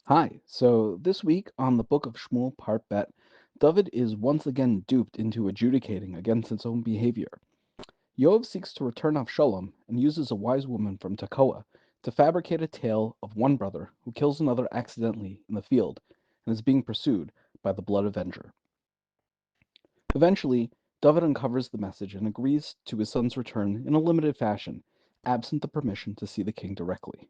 Hi, so this week on the Book of Shmuel, part Bet, David is once again duped into adjudicating against his own behavior. Yoav seeks to return Avshalom and uses a wise woman from Tekoa to fabricate a tale of one brother who kills another accidentally in the field and is being pursued by the blood avenger. Eventually, David uncovers the message and agrees to his son's return in a limited fashion, absent the permission to see the king directly.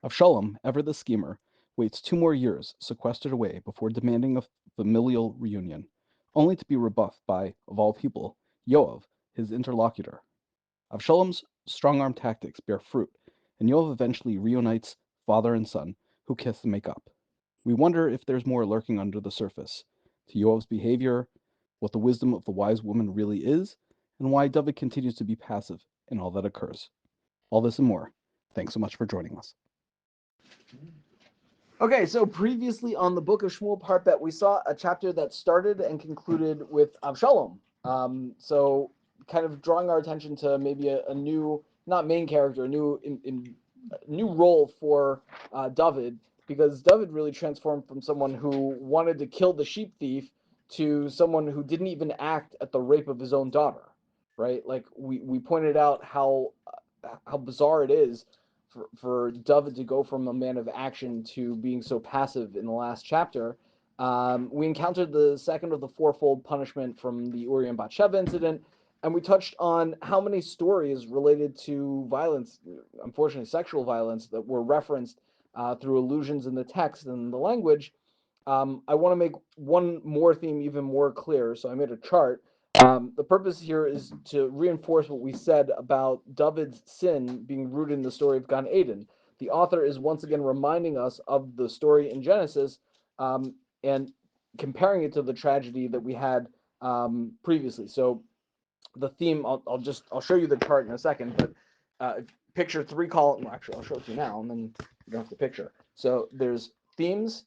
Avshalom, ever the schemer, waits 2 more years, sequestered away, before demanding a familial reunion, only to be rebuffed by, of all people, Yoav, his interlocutor. Avshalom's strongarm tactics bear fruit, and Yoav eventually reunites father and son, who kiss and make up. We wonder if there's more lurking under the surface to Yoav's behavior, what the wisdom of the wise woman really is, and why David continues to be passive in all that occurs. All this and more. Thanks so much for joining us. Okay, so previously on the Book of Shmuel part that we saw a chapter that started and concluded with Avshalom. So kind of drawing our attention to maybe a new, not main character, new role for David, because David really transformed from someone who wanted to kill the sheep thief to someone who didn't even act at the rape of his own daughter, right? Like we pointed out how bizarre it is for David to go from a man of action to being so passive in the last chapter. We encountered the second of the fourfold punishment from the Uri and Bathsheba incident, and we touched on how many stories related to violence, unfortunately sexual violence, that were referenced through allusions in the text and the language. I want to make one more theme even more clear, so I made a chart. The purpose here is to reinforce what we said about David's sin being rooted in the story of Gan Eden. The author is once again reminding us of the story in Genesis and comparing it to the tragedy that we had previously. So the theme, I'll show you the chart in a second, but picture three columns. Well, actually, I'll show it to you now, and then you don't have to picture. So there's themes,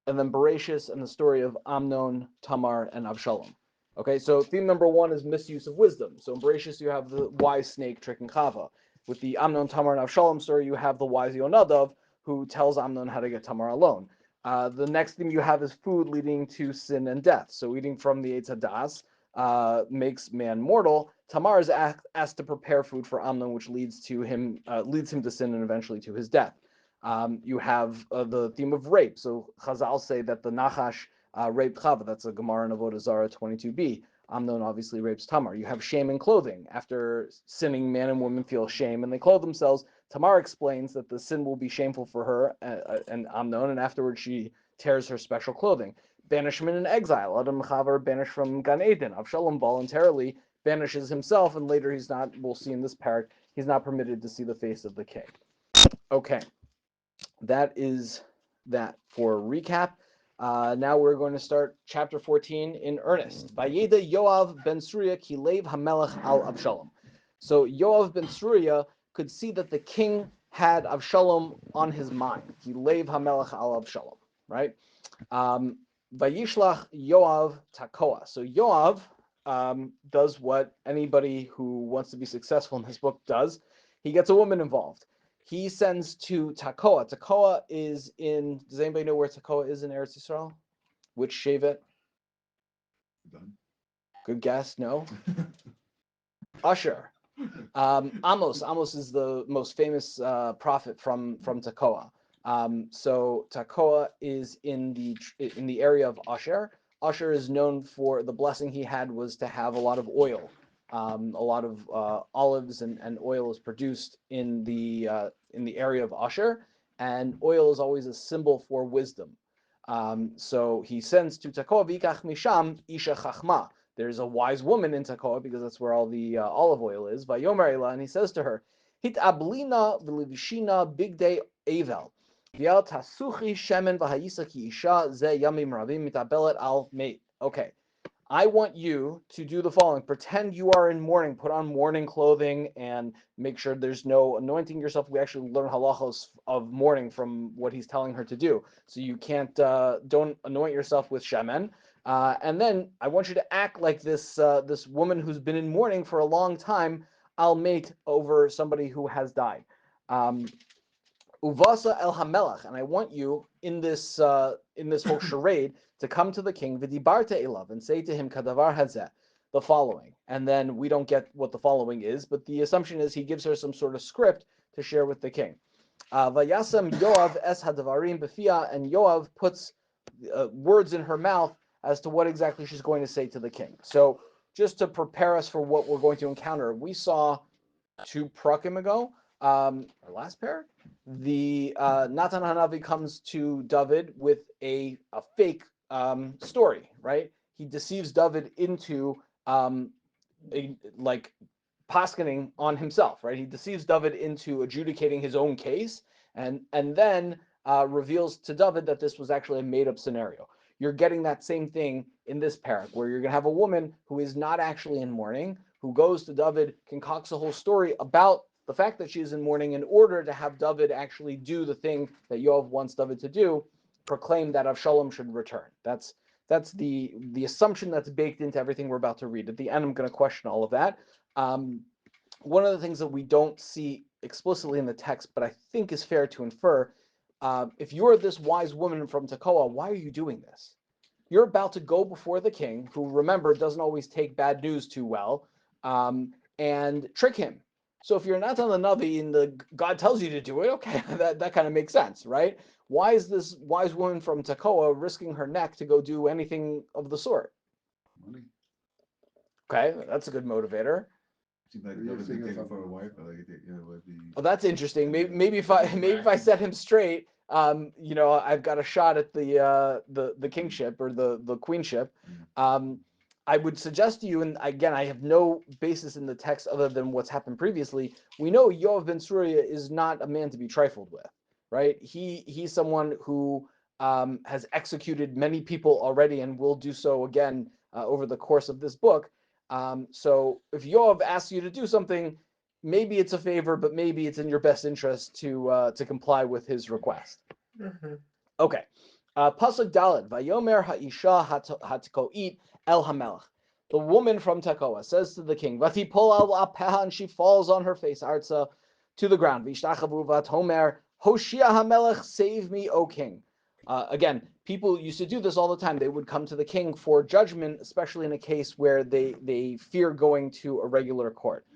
and then Bereshis and the story of Amnon, Tamar, and Avshalom. Okay, so theme number one is misuse of wisdom. So in Bereshis, you have the wise snake tricking Chava. With the Amnon, Tamar, and Avshalom story, you have the wise Yonadav who tells Amnon how to get Tamar alone. The next theme you have is food leading to sin and death. So eating from the Eitz Hadas makes man mortal. Tamar is asked to prepare food for Amnon, which leads him to sin and eventually to his death. You have the theme of rape. So Chazal say that the Nachash raped Chava. That's a Gemara in Avodah Zarah 22b. Amnon obviously rapes Tamar. You have shame in clothing. After sinning, man and woman feel shame and they clothe themselves. Tamar explains that the sin will be shameful for her and Amnon, and afterwards she tears her special clothing. Banishment and exile. Adam Chava are banished from Gan Eden. Avshalom voluntarily banishes himself, and later he's not, we'll see in this parak, he's not permitted to see the face of the king. Okay, that is that for recap. Now we're going to start chapter 14 in earnest. Vayeda Yoav ben Surya kilev hamelech al Avshalom. So Yoav ben Surya could see that the king had Avshalom on his mind. Kilev hamelech al Avshalom, right? Vayishlach Yoav Tekoa. So Yoav does what anybody who wants to be successful in this book does. He gets a woman involved. He sends to Tekoa. Tekoa is in. Does anybody know where Tekoa is in Eretz Yisrael? Which Shevet? Done. Good guess. No. Usher. Amos. Amos is the most famous prophet from Tekoa. So Tekoa is in the area of Usher. Usher is known for the blessing he had was to have a lot of oil. A lot of olives and oil is produced in the area of Usher, and oil is always a symbol for wisdom. So he sends to Tekoa vikach misham isha chachma. There's a wise woman in Tekoa because that's where all the olive oil is. Vayomer Ela, and he says to her, Hit ablina v'livishina big day avel. V'al tasuchi shemen v'hayisa ki isha ze yamim ravim mitabelet al mate. Okay, I want you to do the following. Pretend you are in mourning. Put on mourning clothing and make sure there's no anointing yourself. We actually learn halachos of mourning from what he's telling her to do. So you can't, don't anoint yourself with shemen. And then I want you to act like this woman who's been in mourning for a long time. I'll mate over somebody who has died. Uvasa el hamelach, and I want you in this whole charade to come to the king, v'dibarta elav, and say to him, kadavar hazeh, the following. And then we don't get what the following is, but the assumption is he gives her some sort of script to share with the king. Vayasam Yoav es hadavarim b'fia, and Yoav puts words in her mouth as to what exactly she's going to say to the king. So just to prepare us for what we're going to encounter, we saw 2 prakim ago, our last pair, the Natan Hanavi comes to David with a fake story, right? He deceives David into paskening on himself, right? He deceives David into adjudicating his own case, and then reveals to David that this was actually a made-up scenario. You're getting that same thing in this parak, where you're going to have a woman who is not actually in mourning, who goes to David, concocts a whole story about the fact that she is in mourning in order to have David actually do the thing that Yoav wants David to do, proclaim that Avshalom should return. That's the assumption that's baked into everything we're about to read. At the end, I'm going to question all of that. One of the things that we don't see explicitly in the text, but I think is fair to infer, if you're this wise woman from Tekoa, why are you doing this? You're about to go before the king, who, remember, doesn't always take bad news too well, and trick him. So if you're not on the Navi and God tells you to do it, okay, that kind of makes sense, right? Why is this wise woman from Tekoa risking her neck to go do anything of the sort? Money. Okay, that's a good motivator. Seems like another thing taken for a wife. I like it. Would be. Oh, that's interesting. Maybe if I set him straight, I've got a shot at the kingship or the queenship. I would suggest to you, and again, I have no basis in the text other than what's happened previously. We know Yoav ben Surya is not a man to be trifled with, right? He's someone who has executed many people already and will do so again over the course of this book. So if Yoav asks you to do something, maybe it's a favor, but maybe it's in your best interest to comply with his request. Mm-hmm. Okay. Pasuk Daled, Vayomer ha'isha hatkoit el hamelach. The woman from Tekoa says to the king, Vatipol al apeha, and she falls on her face, arza, to the ground. Vishtachavu vatomer, Hoshia hamelech, save me, O king. Again, people used to do this all the time. They would come to the king for judgment, especially in a case where they fear going to a regular court.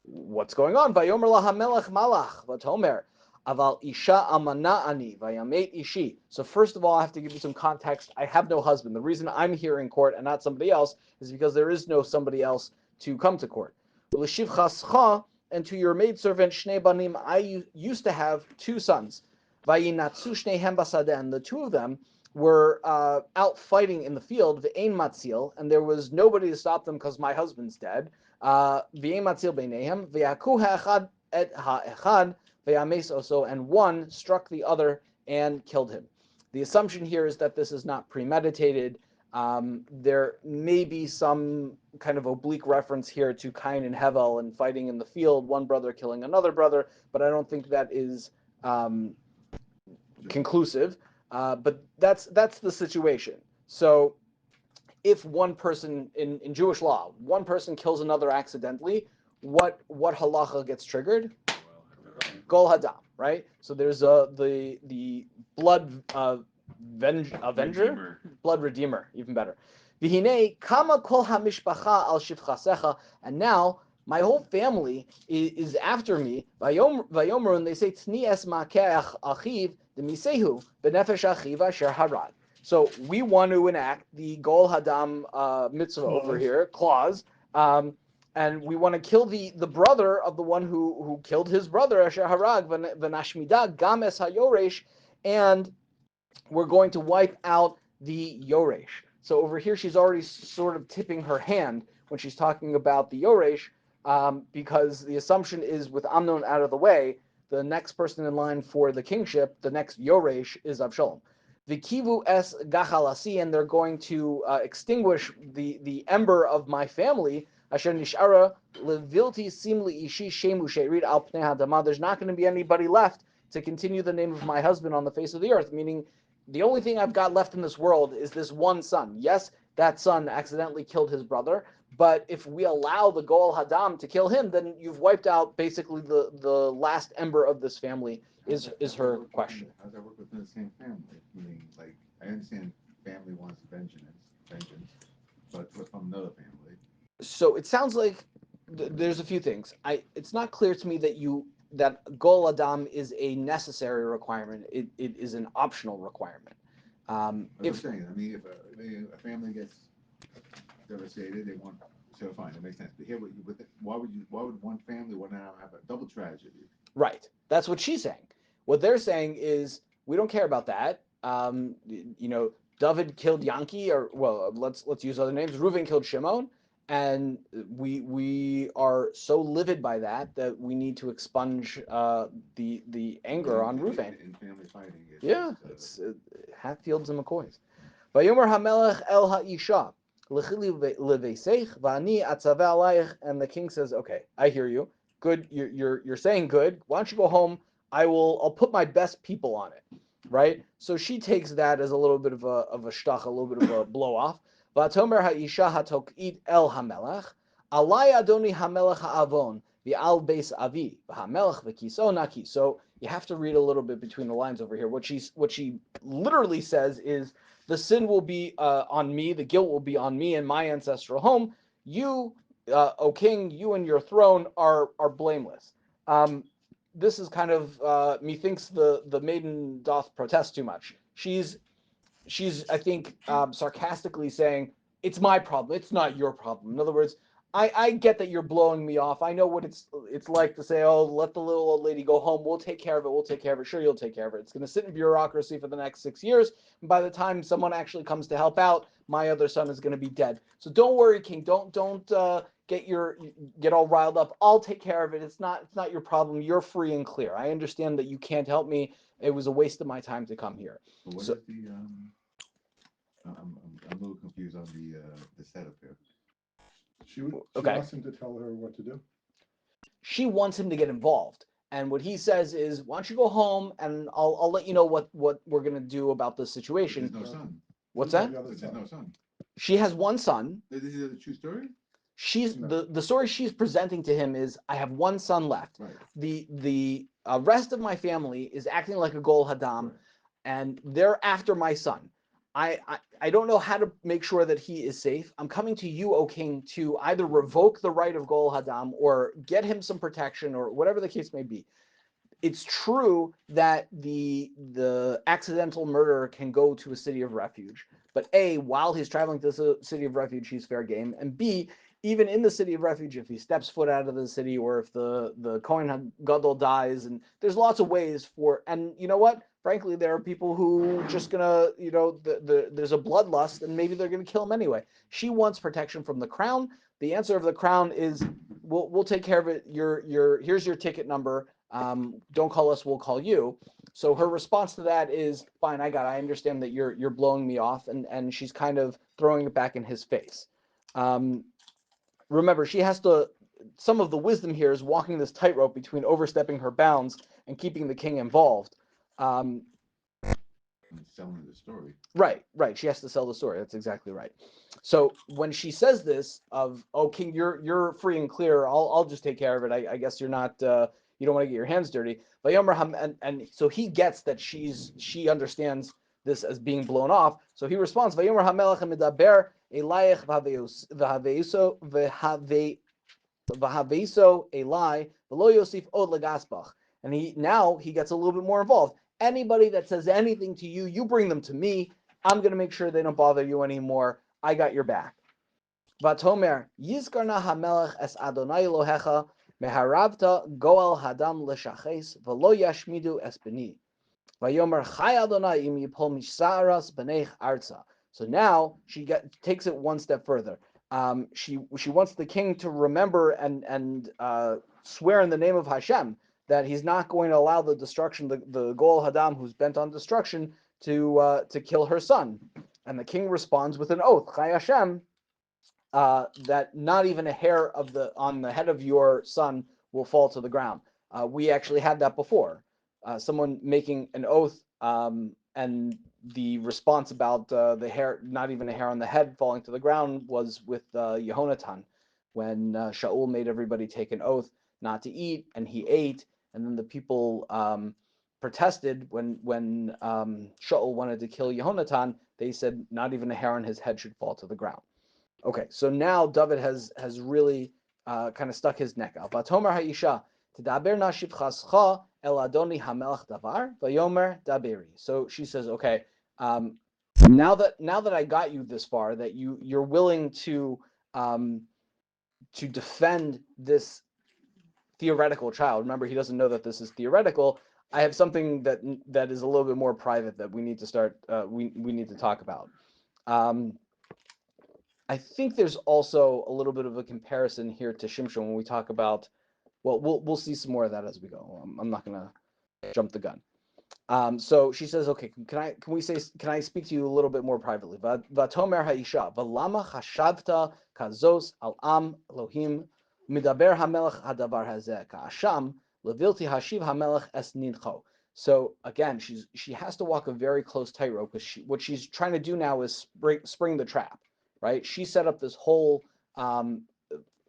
What's going on? Vayomer lahamelech malach vatomer. Aval isha amana ani vayamet ishi. So first of all, I have to give you some context. I have no husband. The reason I'm here in court and not somebody else is because there is no somebody else to come to court. And to your maidservant Shnei Banim, I used to have 2 sons. Vayinatsu Shnehem basadeh, and the 2 of them were out fighting in the field. Ve'ein matzil, and there was nobody to stop them because my husband's dead. Ve'ein matzil beinehem ve'yaku ha'echad et ha'echad. And one struck the other and killed him. The assumption here is that this is not premeditated. There may be some kind of oblique reference here to Cain and Hevel and fighting in the field, one brother killing another brother, but I don't think that is conclusive. But that's the situation. So if one person in Jewish law, one person kills another accidentally, what halacha gets triggered? Gol Hadam, right? So there's the blood avenger, Redeemer. blood redeemer, even better. V'hinei kama kol hamishpacha al shivchasecha, and now my whole family is after me. Vayomer, and they say tni es makeach achiv demisehu benefesh achiv asher harad. So we want to enact the Gol Hadam mitzvah over here clause. And we want to kill the brother of the one who killed his brother, Asher Harag, v'nashmida gam es hayoresh, and we're going to wipe out the yoresh. So over here, she's already sort of tipping her hand when she's talking about the yoresh, because the assumption is with Amnon out of the way, the next person in line for the kingship, the next yoresh, is Avshalom. V'kivu es gachalasi, and they're going to extinguish the ember of my family. Asher nishara levilti simli ishi shemu she'rid al pnei hadama. There's not going to be anybody left to continue the name of my husband on the face of the earth, meaning the only thing I've got left in this world is this one son. Yes, that son accidentally killed his brother, but if we allow the Gol Hadam to kill him, then you've wiped out basically the last ember of this family is her question. How does that work within the same family? Meaning, like, I understand family wants vengeance, but from another family. So it sounds like there's a few things. It's not clear to me that Gol Adam is a necessary requirement. It is an optional requirement. That's what I'm saying. I mean, if a family gets devastated, they want. So fine, that makes sense. But here, why would one family want to have a double tragedy? Right. That's what she's saying. What they're saying is we don't care about that. David killed Yankee, or well, let's use other names. Reuven killed Shimon, and we are so livid by that we need to expunge the anger on Reuven. In family fighting, it's Hatfields and McCoys. Vayomer Hamelech el ha'isha l'chili leveseich v'ani atzaveh alayich, and the king says, "Okay, I hear you. Good, you're saying good. Why don't you go home? I'll put my best people on it." Right? So she takes that as a little bit of a shtach, a little bit of a blow off. Vatomer ha'isha hatokit el hamelech alay adoni hamelech ha'avon v'al beis avi v'hamelech v'kiso naki. So you have to read a little bit between the lines over here. What she literally says is the sin will be on me, the guilt will be on me and my ancestral home. You, O king, you and your throne are blameless. This is kind of methinks the maiden doth protest too much. She's I think sarcastically saying it's my problem, it's not your problem. In other words, I get that you're blowing me off. I know what it's like to say, oh, let the little old lady go home. We'll take care of it. We'll take care of it. Sure, you'll take care of it. It's going to sit in bureaucracy for the next 6 years. And by the time someone actually comes to help out, my other son is going to be dead. So don't worry, King. Don't get all riled up. I'll take care of it. It's not your problem. You're free and clear. I understand that you can't help me. It was a waste of my time to come here. But what is the I'm a little confused on the setup here. She wants him to tell her what to do. She wants him to get involved, and what he says is, "Why don't you go home, and I'll let you know what we're gonna do about this situation." There's no son. What's that? There's no son. She has one son. This is a true story. The story she's presenting to him is, I have one son left. Right. The rest of my family is acting like a Gol Hadam, right, and they're after my son. I don't know how to make sure that he is safe. I'm coming to you, O king, to either revoke the right of Gol Hadam or get him some protection or whatever the case may be. It's true that the accidental murderer can go to a city of refuge, but A, while he's traveling to the city of refuge, he's fair game, and B, even in the city of refuge, if he steps foot out of the city or if the Kohen Gadol dies, and there's lots of ways for, and you know what? Frankly, there are people who just gonna, there's a bloodlust, and maybe they're gonna kill him anyway. She wants protection from the crown. The answer of the crown is, we'll take care of it. Here's your ticket number. Don't call us, we'll call you. So her response to that is, fine, I understand that you're blowing me off, and she's kind of throwing it back in his face. Remember, she has to, some of the wisdom here is walking this tightrope between overstepping her bounds and keeping the king involved. Selling the story. Right. She has to sell the story. That's exactly right. So when she says this of, oh, king, you're free and clear, I'll just take care of it. I guess you're not, you don't want to get your hands dirty. And so he gets that she understands this as being blown off. So he responds, Vayomer hamelech medaber elayich v'haveiso elai v'lo yosif od legaspach. And he gets a little bit more involved. Anybody that says anything to you, you bring them to me. I'm going to make sure they don't bother you anymore. I got your back. Vatomer yizkarna hamelech es Adonai Elohecha meharabta goel hadam leshaches v'lo yashmidu es beni. Vayomer chai Adonai im yipol mishsaras b'neich arza. So now she takes it one step further. She wants the king to remember and swear in the name of Hashem that he's not going to allow the destruction, the Gol Hadam who's bent on destruction, to kill her son. And the king responds with an oath, Chai Hashem, that not even a hair on the head of your son will fall to the ground. We actually had that before. Someone making an oath, and the response about the hair, not even a hair on the head falling to the ground, was with Yehonatan, when Shaul made everybody take an oath not to eat, and he ate, and then the people protested when Shaul wanted to kill Yehonatan. They said not even a hair on his head should fall to the ground. Okay, so now David has really kind of stuck his neck out. Vatomer ha'isha tedaber na shivchascha el adoni hamelach davar vayomer daberi. So she says, okay, now that I got you this far, that you're willing to defend this theoretical child. Remember, he doesn't know that this is theoretical. I have something that is a little bit more private that we need to start. We need to talk about. I think there's also a little bit of a comparison here to Shimshon when we talk about. Well, we'll see some more of that as we go. I'm not gonna jump the gun. So she says, okay, can I speak to you a little bit more privately? Vatomer ha'isha v'lama chashavta kazos al am Elohim midaber hamelech hadavar hazeh ka'asham levilti hashiv hamelech es nidcho. So again, she has to walk a very close tightrope because what she's trying to do now is spring the trap, right? She set up this whole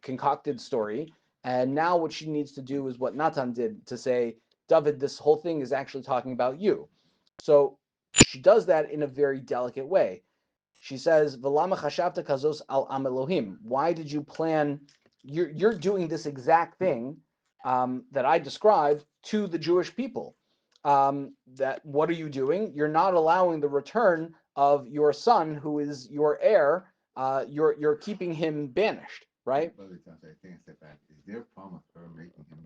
concocted story, and now what she needs to do is what Natan did to say, David, this whole thing is actually talking about you. So she does that in a very delicate way. She says, "V'lama chashavta kazos al am Elohim." Why did you plan? You're doing this exact thing that I described to the Jewish people. That what are you doing? You're not allowing the return of your son, who is your heir. You're keeping him banished, right? But I think I step back. Is there a problem with her making him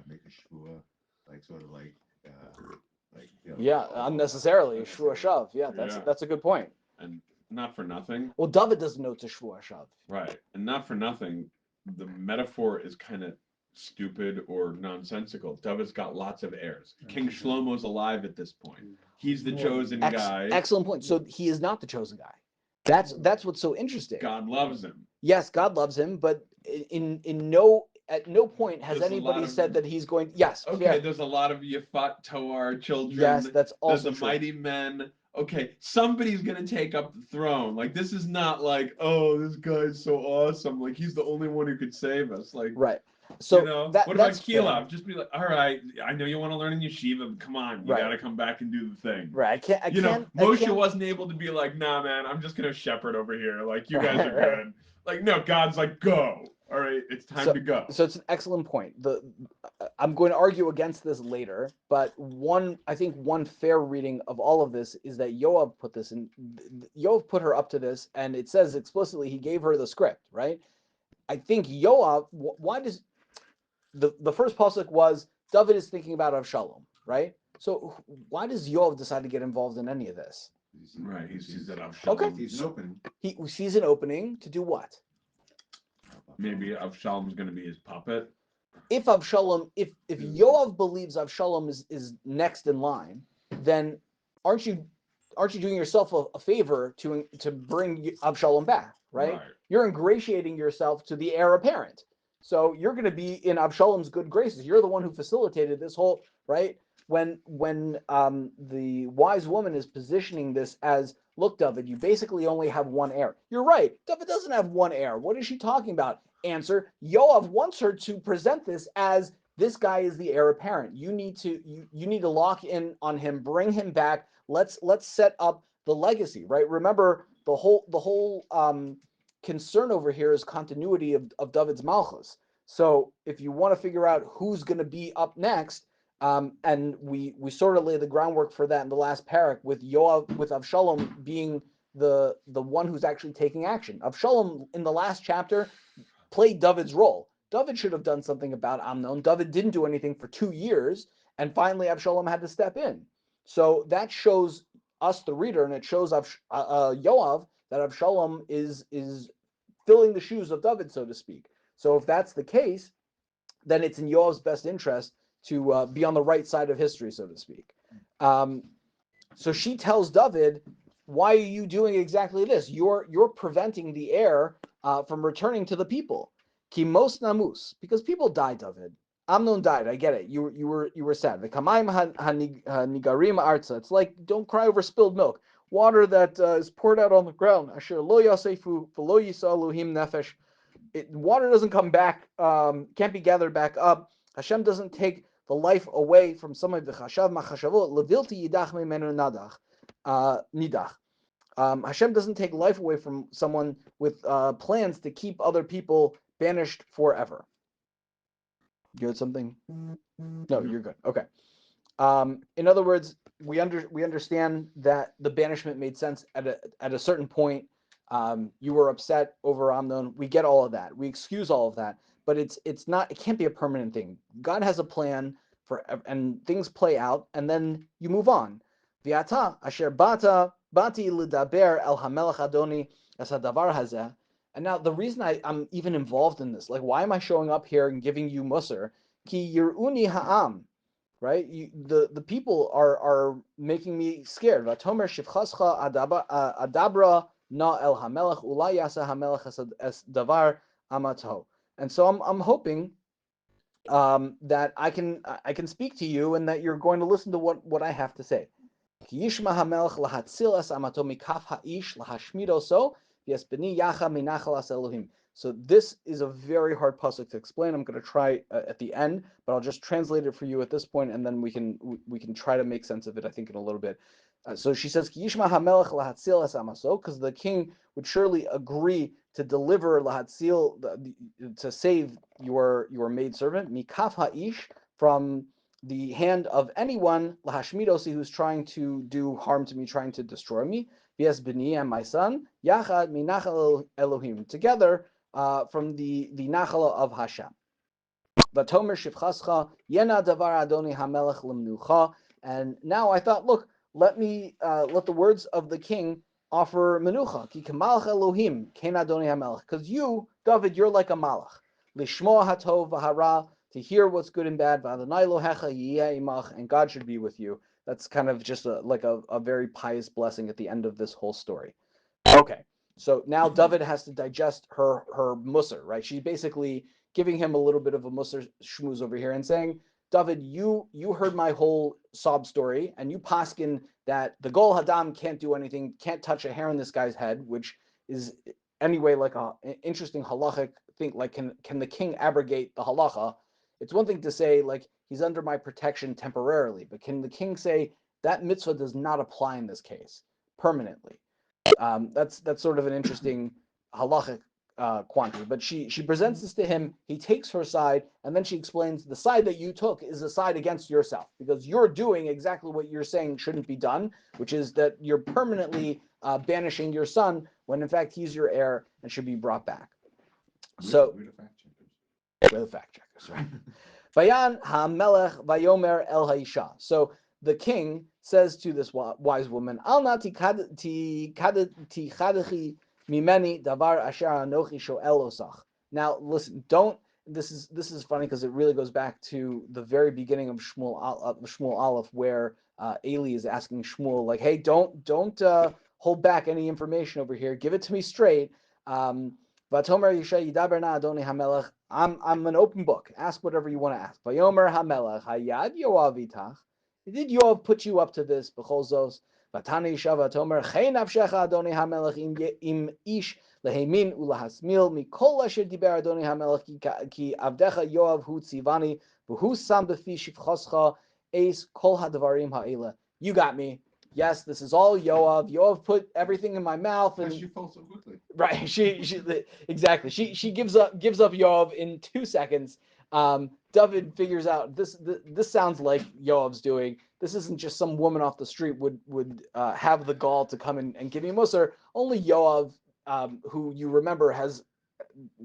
make a shvua, like sort of like Yeah, unnecessarily shvua shav. Yeah, that's a good point. And not for nothing. Well, David doesn't know it's a shvua shav. Right, and not for nothing, the metaphor is kind of stupid or nonsensical. David's got lots of heirs. King Shlomo's alive at this point. He's the chosen guy. Excellent point. So he is not the chosen guy. That's what's so interesting. God loves him. Yes, God loves him, but at no point has anybody said that he's going. Yes. Okay, yeah. There's a lot of Yafat Toar children. Yes, that's also There's the true. mighty men. Okay, somebody's gonna take up the throne. Like, this is not like, oh, this guy's so awesome. Like, he's the only one who could save us. Like, right. So what about Kilov? Just be like, all right, I know you want to learn in yeshiva, but come on, you gotta come back and do the thing. Right. Moshe wasn't able to be like, nah, man, I'm just gonna shepherd over here. Like, you guys are good. Like, no, God's like, go. All right, it's time to go. So it's an excellent point. I'm going to argue against this later, but I think one fair reading of all of this is that Yoav put her up to this, and it says explicitly he gave her the script, right? I think Yoav, why does the first pasuk was David is thinking about Avshalom, right? So why does Yoav decide to get involved in any of this? Right, he sees that Avshalom. Okay, He's an opening. He sees an opening to do what? Maybe Avshalom's going to be his puppet. If Yoav believes Avshalom is next in line, then aren't you doing yourself a favor to bring Avshalom back, right? You're ingratiating yourself to the heir apparent. So you're going to be in Avshalom's good graces. You're the one who facilitated this whole, right? When the wise woman is positioning this as, look, David, you basically only have one heir. You're right. David doesn't have one heir. What is she talking about? Answer, Yoav wants her to present this as this guy is the heir apparent. You need to lock in on him, bring him back. Let's set up the legacy, right? Remember, the whole concern over here is continuity of David's malchus. So if you want to figure out who's going to be up next, and we sort of lay the groundwork for that in the last parak with Avshalom being the one who's actually taking action. Avshalom in the last chapter played David's role. David should have done something about Amnon. David didn't do anything for 2 years, and finally Avshalom had to step in. So that shows us, the reader, and it shows Yoav that Avshalom is filling the shoes of David, so to speak. So if that's the case, then it's in Yoav's best interest to be on the right side of history, so to speak. So she tells David, why are you doing exactly this? You're preventing the heir from returning to the people. Kimos namus, because people died, David. Amnon died. I get it. You were sad. V'kamayim hanigarim arza. It's like, don't cry over spilled milk. Water that is poured out on the ground. Asher lo yasefu v'lo yisa Elohim nefesh. Water doesn't come back. Can't be gathered back up. Hashem doesn't take the life away from somebody v'chashav machashavot levilti yidach mimenu nidach. Hashem doesn't take life away from someone with plans to keep other people banished forever. You had something? No, you're good. Okay. In other words, we understand that the banishment made sense at a certain point. You were upset over Amnon. We get all of that. We excuse all of that. But it can't be a permanent thing. God has a plan and things play out, and then you move on. V'ata asher bati l'daber el hamelech adoni es hadavar hazeh. And now the reason I'm even involved in this, like, why am I showing up here and giving you musar? Ki yiruni ha'am, right? The people are making me scared. Vatomer shivchascha adabra na el hamelech ulay yasa hamelech es davar amato. And so I'm hoping that I can speak to you and that you're going to listen to what I have to say. Yishma hamelech lahatzil es amato mikaf ha'ish lahashmido so yesbeni yacha minachal as Elohim. So this is a very hard pasuk to explain. I'm going to try at the end, but I'll just translate it for you at this point, and then we can try to make sense of it, I think, in a little bit. So she says, Yishma hamelech lahatzil es amaso, because the king would surely agree to deliver lahatzil, to save your maidservant, mikaf ha'ish, from the hand of anyone, lahashmidosi, who's trying to do harm to me, trying to destroy me. Yes, b'ni, and my son, yachad minachal Elohim, together from the nachala of Hashem. Vatomer shivchascha yena davar adoni hamelech lemnucha. And now I thought, look, let the words of the king offer menucha. Ki kamalach Elohim ken adoni hamelech. Because you, David, you're like a malach. Lishmoa hatov v'hara, to hear what's good and bad, and God should be with you. That's kind of just a very pious blessing at the end of this whole story. Okay, so now David has to digest her musar, right? She's basically giving him a little bit of a musar shmooze over here and saying, David, you heard my whole sob story, and you paskin that the Gol Hadam can't do anything, can't touch a hair on this guy's head, which is anyway like an interesting halachic thing. Like, can the king abrogate the halacha? It's one thing to say, like, he's under my protection temporarily, but can the king say that mitzvah does not apply in this case permanently? That's sort of an interesting halachic quantity. But she presents this to him. He takes her side, and then she explains the side that you took is a side against yourself, because you're doing exactly what you're saying shouldn't be done, which is that you're permanently banishing your son when in fact he's your heir and should be brought back. So we're the fact checkers, right? Vayan hamelech vayomer el haisha. So the king says to this wise woman, Al na tichadechi mimeni davar asher anochi shoel osach. Now listen, don't. This is funny because it really goes back to the very beginning of Shmuel Aleph, where Eli is asking Shmuel, like, hey, don't hold back any information over here. Give it to me straight. Vatomer Yisha Yidaber Na Adoni Hamelech. I'm an open book. Ask whatever you want to ask. Vayomer Hamelech Hayad Yoav Itach. Did Yoav put you up to this? B'cholzos. Vatani Yisha Vatomer Chei Nafshecha Adoni Hamelech im ish lehemin ulahasmil mikol asher diber Adoni Hamelech ki avdecha Yoav hu tzivani v'hu sam befi shivchoscha eis kol hadvarim ha'ela. You got me. Yes, this is all Yoav. Yoav put everything in my mouth, and she fell so quickly. Right, she exactly. She gives up Yoav in 2 seconds. David figures out this sounds like Yoav's doing. This isn't just some woman off the street would have the gall to come and give me musar. Only Yoav, who you remember has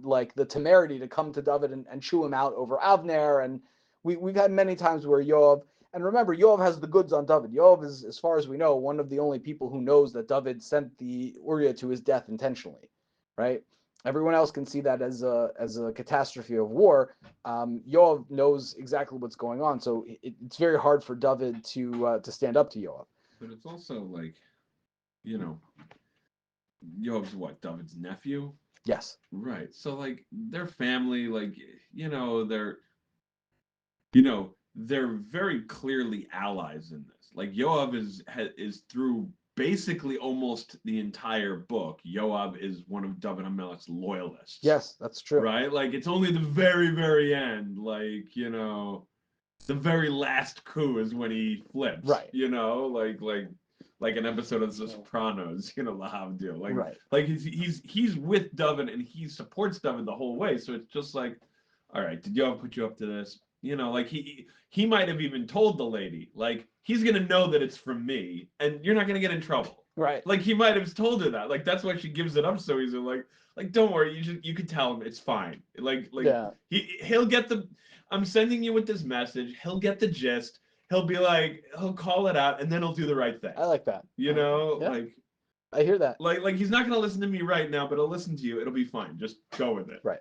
like the temerity to come to David and chew him out over Avner, and we've had many times where Yoav. And remember, Yoav has the goods on David. Yoav is, as far as we know, one of the only people who knows that David sent the Uriah to his death intentionally, right? Everyone else can see that as a catastrophe of war. Yoav knows exactly what's going on, so it's very hard for David to stand up to Yoav. But it's also like, Yoav's what, David's nephew? Yes. Right. So like their family, like they're very clearly allies in this. Like Yoav is through basically almost the entire book. Yoav is one of David HaMelech's loyalists. Yes, that's true. Right? Like it's only the very, very end. Like, the very last coup is when he flips. Right. You know, like an episode of The Sopranos. You know, Lahavdil. Like Right. like he's with David and he supports David the whole way. So it's just like, all right, did Yoav put you up to this? You know, like he might have even told the lady, like, he's gonna know that it's from me, and you're not gonna get in trouble. Right. Like he might have told her that. Like that's why she gives it up so easily. Like don't worry, you could tell him it's fine. Like Yeah. he'll get the. I'm sending you with this message. He'll get the gist. He'll be like, he'll call it out, and then he'll do the right thing. I like that. You know, Yeah. like I hear that. like he's not gonna listen to me right now, but he'll listen to you. It'll be fine. Just go with it. Right.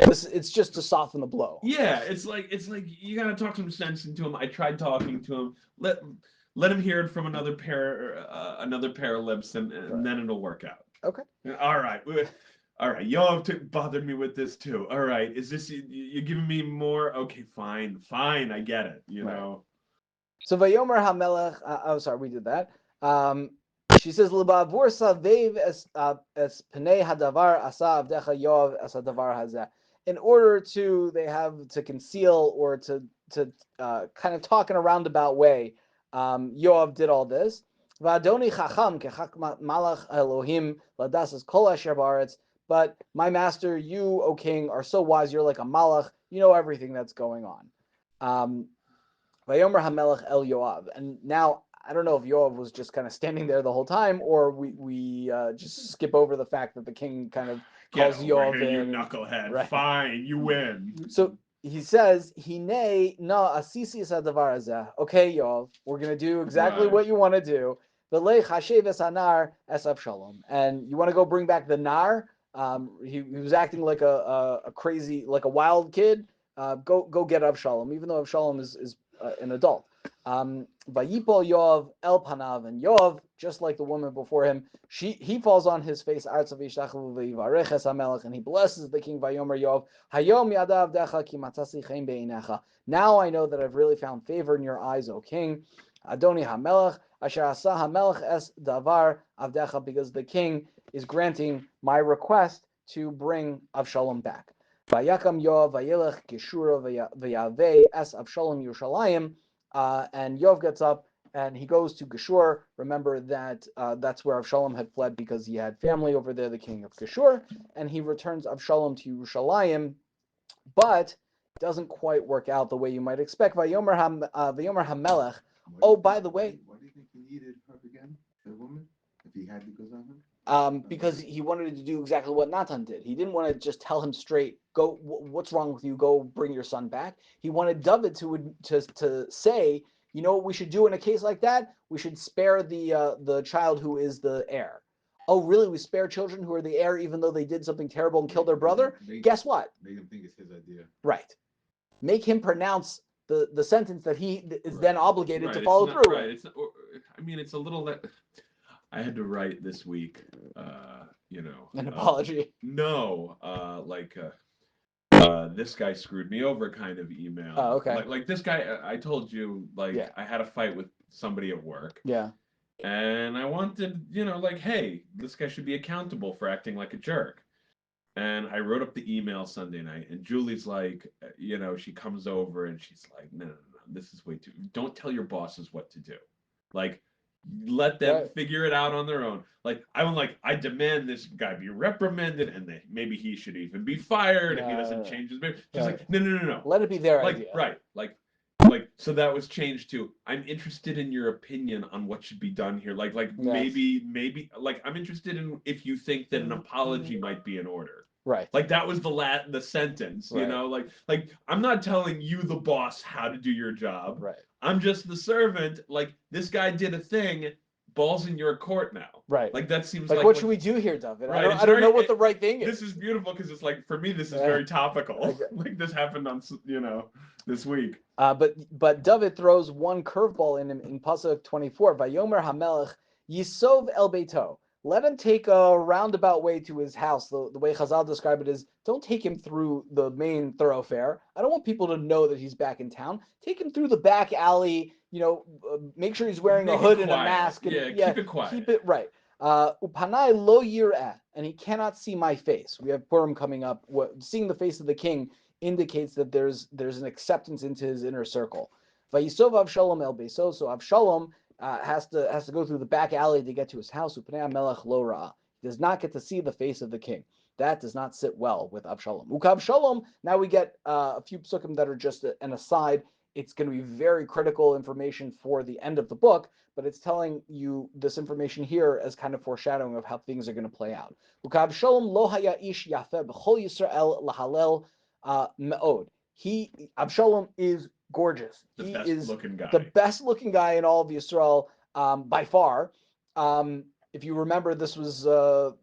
It's just to soften the blow. Yeah, it's like you gotta talk some sense into him. I tried talking to him. Let him hear it from another pair of lips, and Right. then it'll work out. Okay. All right. All right. Yoav bothered me with this too. All right. Is this you giving me more? Okay, fine. I get it. You Right. know. So Vayomer Hamelech. I'm sorry, we did that. She says, "L'bavur savev es penei hadavar asa avdecha Yoav es hadavar hazeh." In order they have to conceal or to kind of talk in a roundabout way. Yoav did all this. Va'adoni chacham kechak malach Elohim ladasas kol asher ba'aretz. But my master, you, O king, are so wise. You're like a malach. You know everything that's going on. Vayomer Hamelech El Yoav. And now, I don't know if Yoav was just kind of standing there the whole time, or we just skip over the fact that the king kind of calls Yoav here, in. You knucklehead. Right. Fine, you win. So he says, Hine na asisi sadavar hazeh. Okay, Yoav, we're going to do exactly what you want to do. V'lei chashev es hanar es Avshalom. And you want to go bring back the nar? He was acting like a crazy, like a wild kid. Go get Avshalom, even though Avshalom is an adult. Vayipol Yoav el panav, and Yoav, just like the woman before him, he falls on his face, and he blesses the king. Vayomer Yoav, Hayom yadav decha ki matzasi chen beinecha. Now I know that I've really found favor in your eyes, O king. Adoni hamelech asher asa hamelech es davar avdecha, because the king is granting my request to bring Avshalom back. Vayakam Yoav vayelech Geshura vayaveh es Avshalom Yerushalayim. And Yoav gets up and he goes to Geshur. Remember that that's where Avshalom had fled because he had family over there, the king of Geshur. And he returns Avshalom to Yerushalayim, but it doesn't quite work out the way you might expect. Vayomer Hamelech. Oh, by the way, why do you think he needed her again, the woman, if he had the goods on her? Because he wanted to do exactly what Natan did. He didn't want to just tell him straight, "Go, what's wrong with you? Go bring your son back." He wanted David to say, "You know what we should do in a case like that? We should spare the child who is the heir." Oh, really? We spare children who are the heir even though they did something terrible and killed their brother? Guess what? Make him think it's his idea. Right. Make him pronounce the sentence that he is then obligated to follow through. Right. It's not, I mean, it's a little that I had to write this week. An apology. No, this guy screwed me over kind of email. Oh, okay. Like this guy, I told you, Yeah. I had a fight with somebody at work. Yeah. And I wanted, hey, this guy should be accountable for acting like a jerk. And I wrote up the email Sunday night, and Julie's like, she comes over and she's like, no, this is way too. Don't tell your bosses what to do. Like, let them figure it out on their own. Like, I demand this guy be reprimanded, and maybe he should even be fired if he doesn't change his behavior. She's like, no. Let it be their idea. Right. So that was changed to, I'm interested in your opinion on what should be done here. Maybe I'm interested in if you think that an apology might be in order. Right. Like that was the sentence, right. Like I'm not telling you, the boss, how to do your job. Right. I'm just the servant. Like, this guy did a thing, balls in your court now. Right. Like that seems like what should we do here, David? Right. I don't know what the right thing is. This is beautiful because it's like, for me, this is very topical. Like this happened on this week. But David throws one curveball in Pasuk 24. Vayomer Hamelech Yisov El Beito. Let him take a roundabout way to his house. The way Chazal described it is, don't take him through the main thoroughfare. I don't want people to know that he's back in town. Take him through the back alley. Make sure he's wearing a hood and a mask. And, keep it quiet. Keep it right. Upanai lo yireh, and he cannot see my face. We have Purim coming up. Seeing the face of the king indicates that there's an acceptance into his inner circle. Vayisov Avshalom el Beiso. So Avshalom has to go through the back alley to get to his house. Upnei Melech lo ra'a. He does not get to see the face of the king. That does not sit well with Avshalom. Ukavshalom. Now we get a few psukim that are just an aside. It's going to be very critical information for the end of the book, but it's telling you this information here as kind of foreshadowing of how things are going to play out. Ukavshalom lo haya ish yafeh b'chol Yisrael lahalel me'od. Avshalom is gorgeous. He is the best looking guy in all of Yisrael by far. If you remember, this was the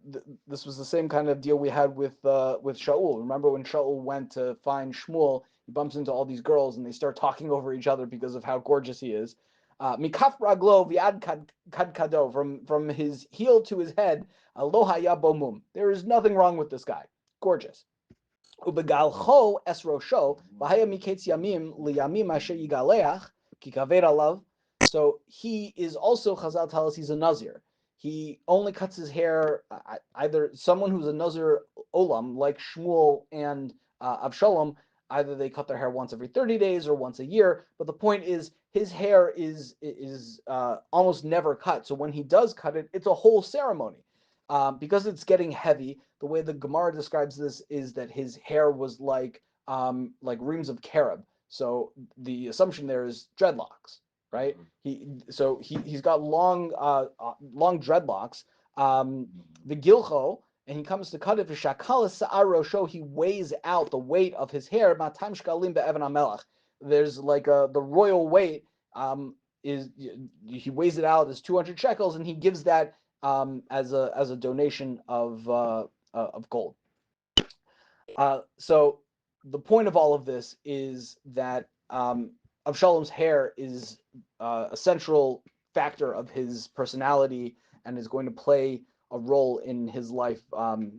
same kind of deal we had with Shaul. Remember when Shaul went to find Shmuel, he bumps into all these girls and they start talking over each other because of how gorgeous he is. Mikaf raglo viad kad kado, from his heel to his head, aloha ya bomum. There is nothing wrong with this guy. Gorgeous. Ubegalcho es rosho v'haya miketz yamim liyamim asher yigaleach ki kaved alav. So he is also, Chazal tell us, he's a Nazir. He only cuts his hair, either someone who's a Nazir Olam, like Shmuel and Avshalom, either they cut their hair once every 30 days or once a year. But the point is, his hair is almost never cut. So when he does cut it, it's a whole ceremony. Because it's getting heavy, the way the Gemara describes this is that his hair was like reams of carob. So the assumption there is dreadlocks, right? He's got long dreadlocks. The gilcho, and he comes to cut it for shakal sa'aro show. He weighs out the weight of his hair. Matam shkalim be'evan hamelach. There's like the royal weight. He weighs it out as 200 shekels, and he gives that as a donation of gold. So the point of all of this is that Avshalom's hair is a central factor of his personality and is going to play a role in his life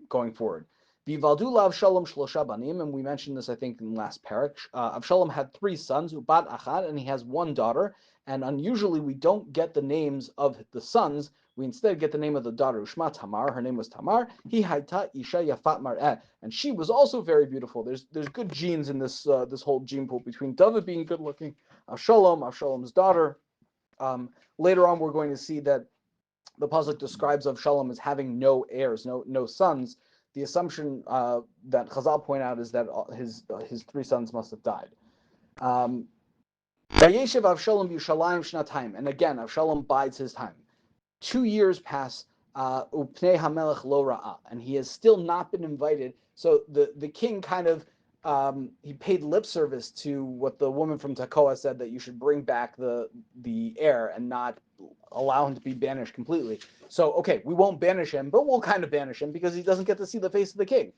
going forward. V'yivaldula Avshalom shlosha banim, and we mentioned this, I think, in last parak. Avshalom had 3 sons, ubat achad, and he has 1 daughter. And unusually, we don't get the names of the sons. We instead get the name of the daughter, Ushma Tamar. Her name was Tamar. Hi haita isha yafat mar'eh, and she was also very beautiful. There's good genes in this whole gene pool between David being good looking, Avshalom's daughter. Later on, we're going to see that the pasuk describes Avshalom as having no heirs, no sons. The assumption that Chazal point out is that his 3 sons must have died. Vayeshev Avshalom Yushalayim Shnatayim, and again, Avshalom bides his time. 2 years pass, Upnei Hamelech Lo Ra'a, and he has still not been invited. So the king kind of he paid lip service to what the woman from Tekoa said, that you should bring back the heir and not allow him to be banished completely. So okay, we won't banish him, but we'll kind of banish him because he doesn't get to see the face of the king.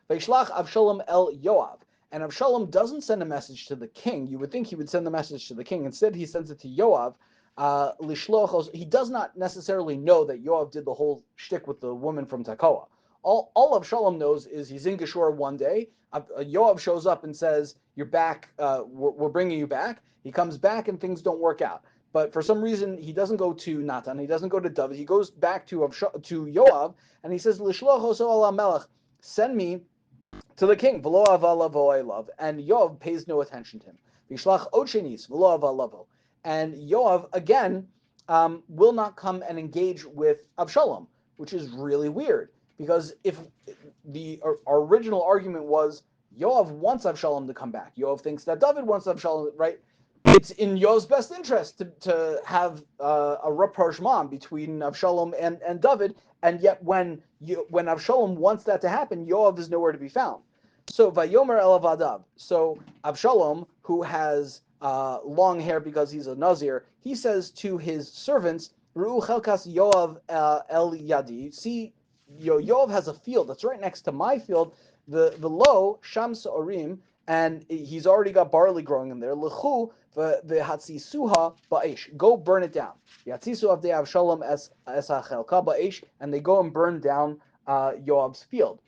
Vaishlach Avshalom el Yoav. And Avshalom doesn't send a message to the king. You would think he would send the message to the king. Instead, he sends it to Yoav. He does not necessarily know that Yoav did the whole shtick with the woman from Tekoa. All Avshalom knows is he's in Geshur one day. Yoav shows up and says, "You're back. We're bringing you back." He comes back and things don't work out. But for some reason, he doesn't go to Natan. He doesn't go to David. He goes back to Yoav and he says, "Lishloch ala melech, send me to the king." V'lo ava lavo, and Yoav pays no attention to him. Vishlach ochenis v'lo ava lavo. And Yoav, again, will not come and engage with Avshalom, which is really weird. Because if the original argument was Yoav wants Avshalom to come back, Yoav thinks that David wants Avshalom, right? It's in Yoav's best interest to have a rapprochement between Avshalom and David, and yet when Avshalom wants that to happen, Yoav is nowhere to be found. So Vayomer Elavadav. So Avshalom, who has long hair because he's a Nazir, he says to his servants, Ru'u chelkas Yoav el yadi. See, Yoav has a field that's right next to my field, the low Shams Orim, and he's already got barley growing in there. Lechu v'hatzisuha ba'esh. Go burn it down. Yatzisu avdei Avshalom es hachelka ba'esh, and they go and burn down Yoav's field.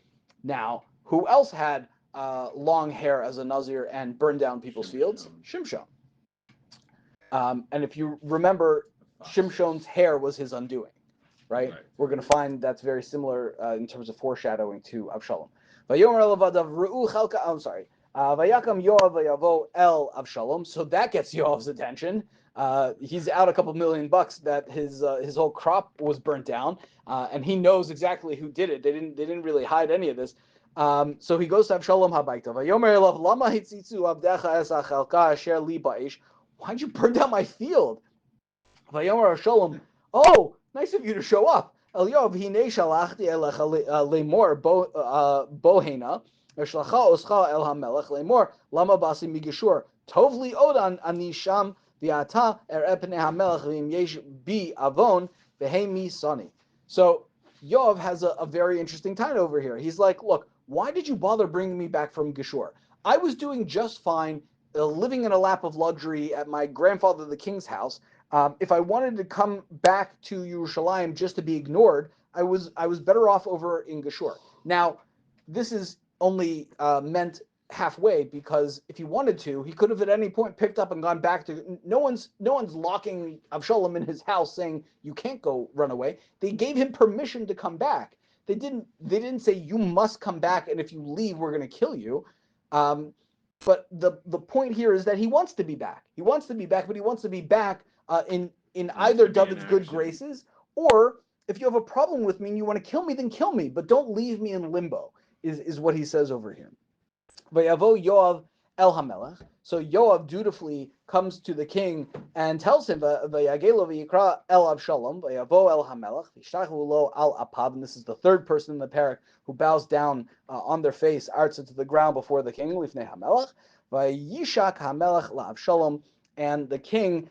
Now, who else had long hair as a Nazir and burned down people's fields? Shimshon. And if you remember, Shimshon's hair was his undoing, right? We're going to find that's very similar in terms of foreshadowing to Avshalom. I'm sorry. Vayakam Yoav vayavo el Avshalom. So that gets Yoav's attention. He's out a couple $1,000,000 that his whole crop was burnt down, and he knows exactly who did it. They didn't really hide any of this. So he goes to Avshalom habayta. Vayomer elav lama hitzitzu abdecha es achalka asher li ba'ish. Why'd you burn down my field? Vayomer Avshalom. Oh, nice of you to show up. El Yoav hinei shalachti elecha lemor bohena. Shlacha oscha el hamelech lemor lama basi migashur tovli odan anisham v'ata erepne hamelech v'im yesh bi avon v'heimi sani. So Yoav has a very interesting time over here. He's like, look, why did you bother bringing me back from Geshur? I was doing just fine, living in a lap of luxury at my grandfather the king's house. If I wanted to come back to Yerushalayim just to be ignored, I was better off over in Geshur. Now, this is only meant halfway, because if he wanted to, he could have at any point picked up and gone back to. No one's locking Avshalom in his house saying you can't go run away. They gave him permission to come back. They didn't say you must come back, and if you leave, we're going to kill you. But the point here is that he wants to be back. He wants to be back, but he wants to be back in either David's good graces, or if you have a problem with me and you want to kill me, then kill me, but don't leave me in limbo. Is what he says over here. Vayavo Yoav el hamelech. So Yoav dutifully comes to the king and tells him, Vayagelo v'yikra el Avshalom, Vayavo el hamelech, v'yishtachu lo al apav. And this is the third person in the parak who bows down on their face, artsa to the ground before the king, lifnei hamelech. Vayishak hamelech la Avshalom. And the king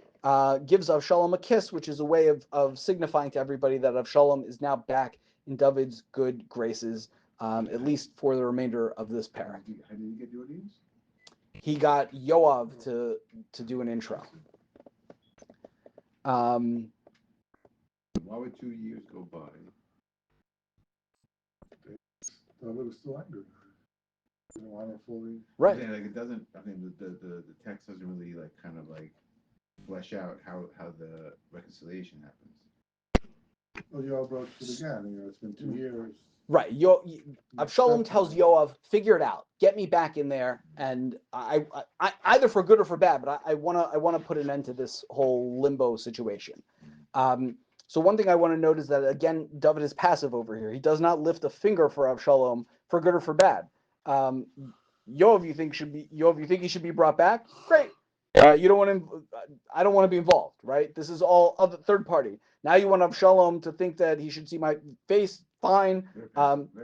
gives Avshalom a kiss, which is a way of signifying to everybody that Avshalom is now back in David's good graces. At least for the remainder of this parak. How did he get the audience? He got Yoav to do an intro. Why would 2 years go by? David was still angry. He didn't want to fully. Right. Yeah, like it doesn't. I mean, the text doesn't really like kind of like flesh out how the reconciliation happens. Well, Yoav broached it again. It's been 2 years. Right. Avshalom tells Yoav, figure it out. Get me back in there, and I either for good or for bad, but I wanna put an end to this whole limbo situation. So one thing I want to note is that again, David is passive over here. He does not lift a finger for Avshalom for good or for bad. Yoav, you think he should be brought back? Great. You don't want him. I don't want to be involved. Right. This is all other third party. Now you want Avshalom to think that he should see my face. Fine.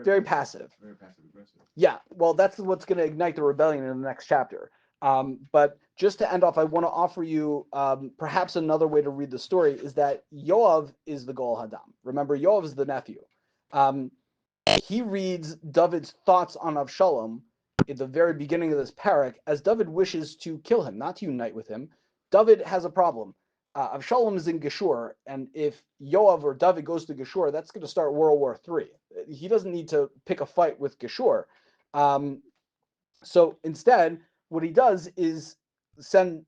Very passive. Very passive aggressive. Yeah. Well, that's what's going to ignite the rebellion in the next chapter. But just to end off, I want to offer you perhaps another way to read the story is that Yoav is the Gol Hadam. Remember, Yoav is the nephew. He reads David's thoughts on Avshalom at the very beginning of this parak as David wishes to kill him, not to unite with him. David has a problem. Avshalom is in Geshur, and if Yoav or David goes to Geshur, that's going to start World War III. He doesn't need to pick a fight with Geshur. So instead, what he does is send,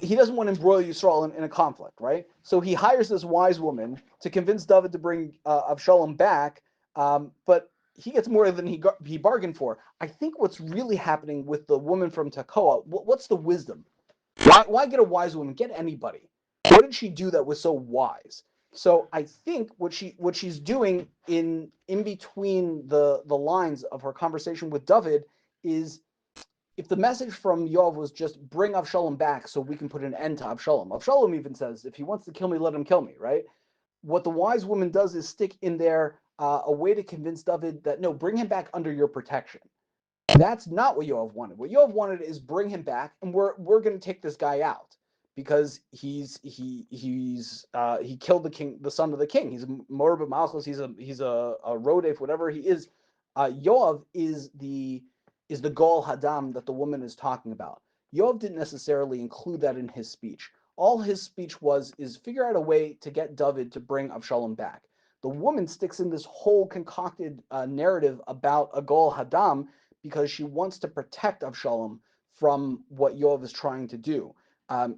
he doesn't want to embroil Yisrael in a conflict, right? So he hires this wise woman to convince David to bring Avshalom back, but he gets more than he bargained for. I think what's really happening with the woman from Tekoa, what's the wisdom? Why get a wise woman? Get anybody. What did she do that was so wise? So I think what she's doing in between the lines of her conversation with David is, if the message from Yoav was just bring Avshalom back so we can put an end to Avshalom. Avshalom even says, if he wants to kill me, let him kill me, right? What the wise woman does is stick in there a way to convince David that, no, bring him back under your protection. That's not what Yoav wanted. What Yoav wanted is bring him back, and we're going to take this guy out because he killed the king, the son of the king. He's a Morab Malchus. He's a Rodef, whatever he is. Yoav is the Gol Hadam that the woman is talking about. Yoav didn't necessarily include that in his speech. All his speech is figure out a way to get David to bring Avshalom back. The woman sticks in this whole concocted narrative about a Gol Hadam because she wants to protect Avshalom from what Yoav is trying to do.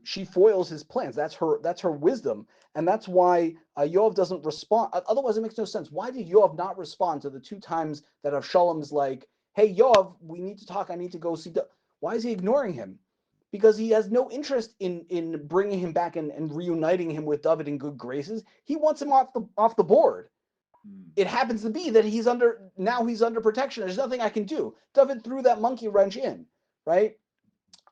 She foils his plans. That's her wisdom, and that's why Yoav doesn't respond. Otherwise, it makes no sense. Why did Yoav not respond to the 2 times that Avshalom is like, hey, Yoav, we need to talk. I need to go see. Why is he ignoring him? Because he has no interest in bringing him back and reuniting him with David in good graces. He wants him off the board. It happens to be that he's under protection. There's nothing I can do. David threw that monkey wrench in, right?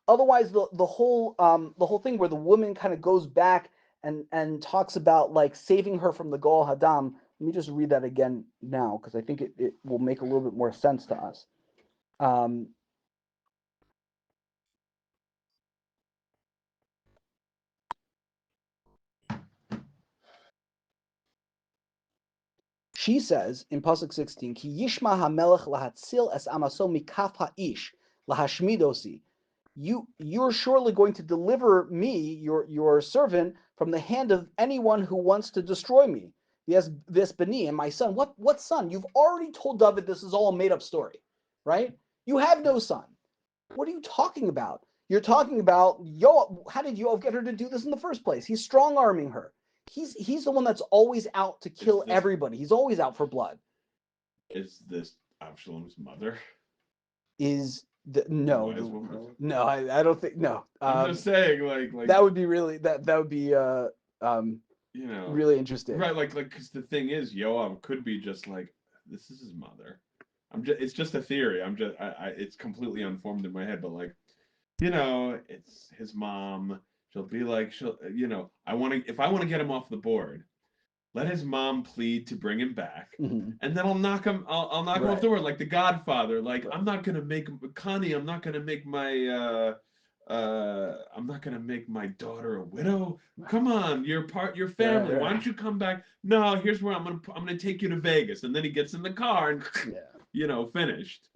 Otherwise, the whole thing where the woman kind of goes back and talks about like saving her from the Gol Hadam. Let me just read that again now because I think it will make a little bit more sense to us. She says in Pasuk 16, Ki yishma hamelech lahatzil es amaso mikaf ha'ish lahashmidosi. You're surely going to deliver me, your servant, from the hand of anyone who wants to destroy me. Yes, this Beni and my son. What son? You've already told David this is all a made-up story, right? You have no son. What are you talking about? You're talking about Yoav. How did Yoav get her to do this in the first place? He's strong-arming her. He's the one that's always out to kill everybody. He's always out for blood. Is this Avshalom's mother? No, I don't think no. I'm just saying, like that would be really that would be really interesting, right? Like because the thing is, Yoav could be just like this is his mother. It's just a theory. It's completely unformed in my head, but like, it's his mom. She'll be like, if I want to get him off the board, let his mom plead to bring him back, and then I'll knock him. I'll knock him off the board, like the Godfather. Like I'm not gonna make Connie. I'm not gonna make my. I'm not gonna make my daughter a widow. Come on, you're your family. Right. Why don't you come back? No, here's where I'm gonna take you to Vegas, and then he gets in the car and finished.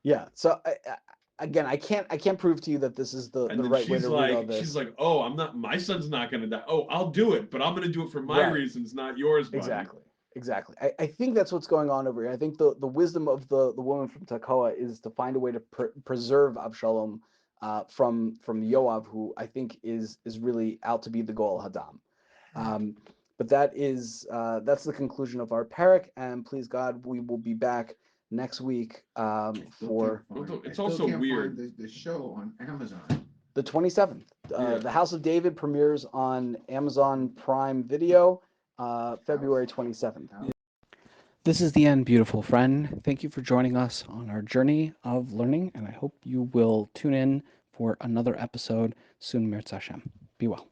Yeah. So again, I can't prove to you that this is the right way to read all this. She's like, oh, my son's not gonna die. Oh, I'll do it, but I'm gonna do it for my reasons, not yours, buddy. Exactly. I think that's what's going on over here. I think the wisdom of the woman from Tekoa is to find a way to preserve Avshalom from Yoav, who I think is really out to be the Gol Hadam. But that's the conclusion of our parak, and please God, we will be back next week for. It's also weird. The show on Amazon. The 27th. The House of David premieres on Amazon Prime Video, February 27th. This is the end, beautiful friend. Thank you for joining us on our journey of learning, and I hope you will tune in for another episode soon, Mirz Hashem. Be well.